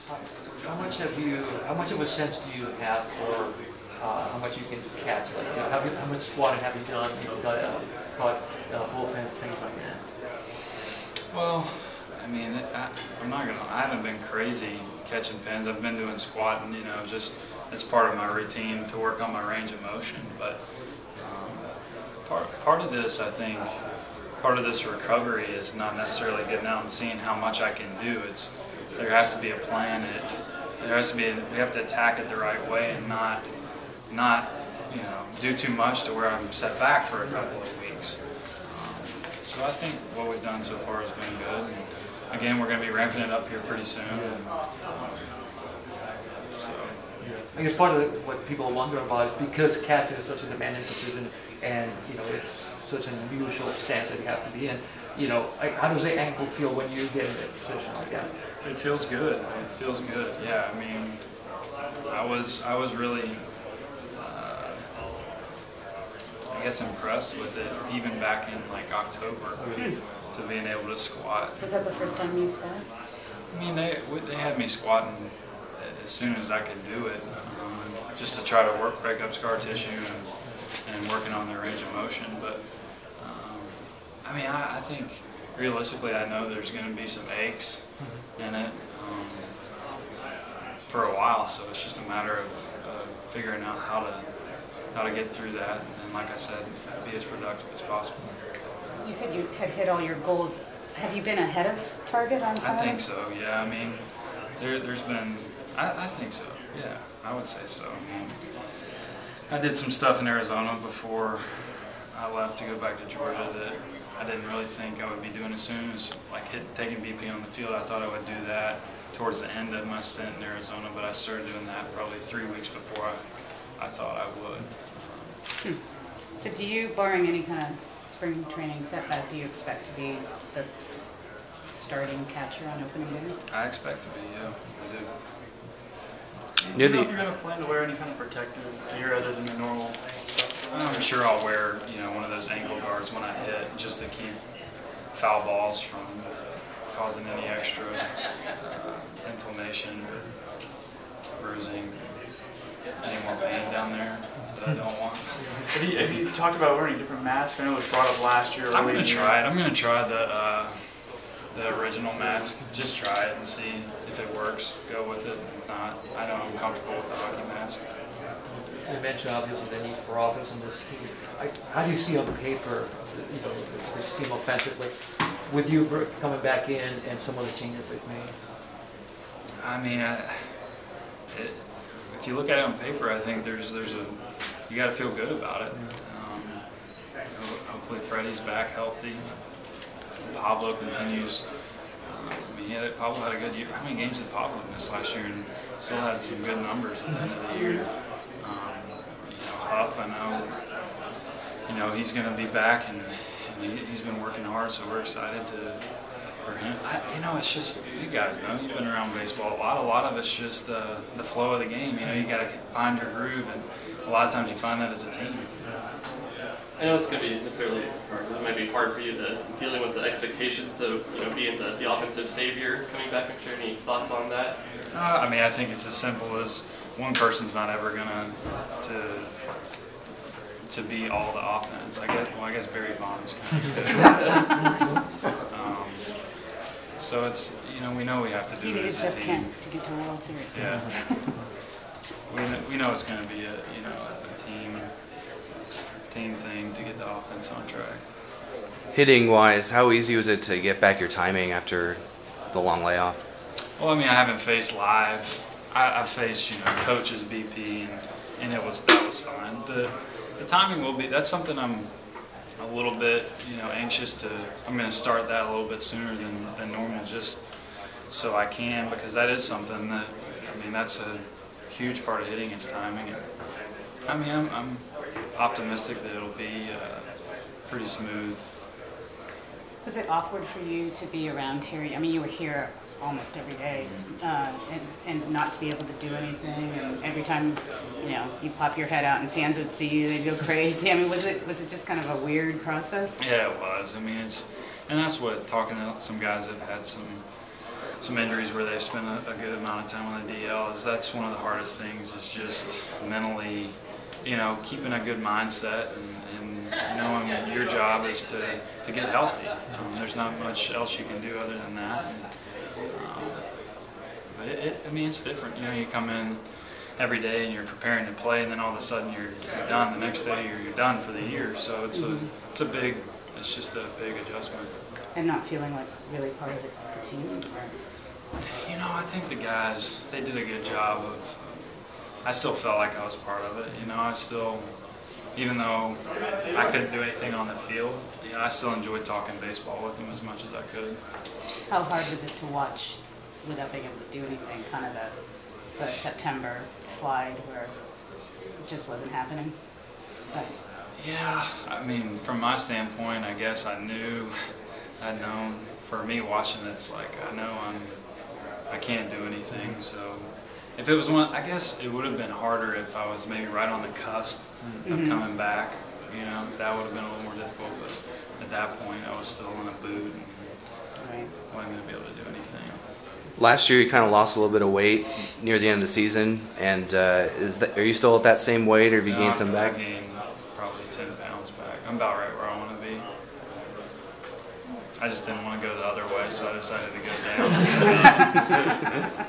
How much of a sense do you have for how much you can catch? Like, how much squatting have you done? Caught bullpens, things like that. Well, I mean, I haven't been crazy catching pins. I've been doing squatting, just it's part of my routine to work on my range of motion. But part of this, I think, part of this recovery is not necessarily getting out and seeing how much I can do. There has to be a plan. We have to attack it the right way and not do too much to where I'm set back for a couple of weeks. So I think what we've done so far has been good. And again, we're going to be ramping it up here pretty soon. So I guess part of what people wonder about is because catching is such a demanding position, and it's such an unusual stance that you have to be in. How does the ankle feel when you get in a position like that? it feels good. It feels good. Yeah, I mean, I was really, I guess, impressed with it even back in like October to being able to squat. Was that the first time you squat? I mean, they had me squatting as soon as I could do it, just to try to break up scar tissue and working on their range of motion. But I mean, I think realistically, I know there's going to be some aches in it for a while. So it's just a matter of figuring out how to get through that, and like I said, be as productive as possible. You said you had hit all your goals. Have you been ahead of target on some I of think them? so, yeah. I mean, there's been, I think so, yeah. I would say so. I mean, I did some stuff in Arizona before I left to go back to Georgia that I didn't really think I would be doing as soon as like taking BP on the field. I thought I would do that towards the end of my stint in Arizona, but I started doing that probably 3 weeks before I thought I would. So do you, barring any kind of spring training setback, do you expect to be the starting catcher on opening day? I expect to be, yeah, I do. Do you know if you're going to plan to wear any kind of protective gear other than the normal stuff? I'm sure I'll wear, one of those ankle guards when I hit, just to keep foul balls from causing any extra inflammation, bruising, any more pain down there that I don't want. Have you talked about wearing a different mask? I know it was brought up last year. I'm going to try it. I'm going to try the original mask. Just try it and see if it works. Go with it. If not, I know I'm comfortable with the hockey mask. You mentioned obviously the need for offense on this team. How do you see on paper, this team offensively, with you coming back in and some of the changes they've made? I mean, if you look at it on paper, I think you got to feel good about it. Hopefully Freddie's back healthy. Pablo continues. Pablo had a good year. How many games did Pablo miss last year and still had some good numbers at the end of the year? Huff, I know, he's going to be back and he's been working hard, so we're excited for him. It's just, you guys know, you've been around baseball a lot of it's just the flow of the game. You got to find your groove, and a lot of times you find that as a team. I know it's going to be necessarily, or it might be hard for you to dealing with the expectations of being the offensive savior coming back next year. Any thoughts on that? I think it's as simple as one person's not ever going to be all the offense. I guess Barry Bonds kind of did. So it's we know we have to do it as a Jeff team. Kent to get to the World Series. Yeah. we know it's going to be a team thing to get the offense on track. Hitting wise, how easy was it to get back your timing after the long layoff? Well, I haven't faced live. I faced coaches, BP, and that was fine. The timing will be, that's something I'm a little bit anxious to. I'm going to start that a little bit sooner than normal, just so I can, because that is something that that's a huge part of hitting is timing. And I'm optimistic that it'll be pretty smooth. Was it awkward for you to be around here? You were here almost every day, and not to be able to do anything, and every time you pop your head out and fans would see you, they'd go crazy. Was it just kind of a weird process? Yeah, it was. And that's what, talking to some guys that have had some some injuries where they spend a good amount of time on the DL. That's one of the hardest things, is just mentally, keeping a good mindset and knowing your job is to get healthy. There's not much else you can do other than that. But it's different. You come in every day and you're preparing to play, and then all of a sudden you're done. The next day you're done for the year. So it's just a big adjustment. And not feeling like really part of the team? Or? I think the guys, they did a good job I still felt like I was part of it. I still, even though I couldn't do anything on the field, I still enjoyed talking baseball with them as much as I could. How hard was it to watch without being able to do anything, kind of the September slide where it just wasn't happening? So. Yeah, from my standpoint, I guess I'd known, for me watching, it's like I can't do anything. So if it was I guess it would have been harder if I was maybe right on the cusp of coming back. That would have been a little more difficult. But at that point, I was still in a boot and wasn't going to be able to do anything. Last year, you kind of lost a little bit of weight near the end of the season, and are you still at that same weight, or have you gained some back? I gained probably 10 pounds back. I'm about right where I want to be. I just didn't want to go the other way, so I decided to go down.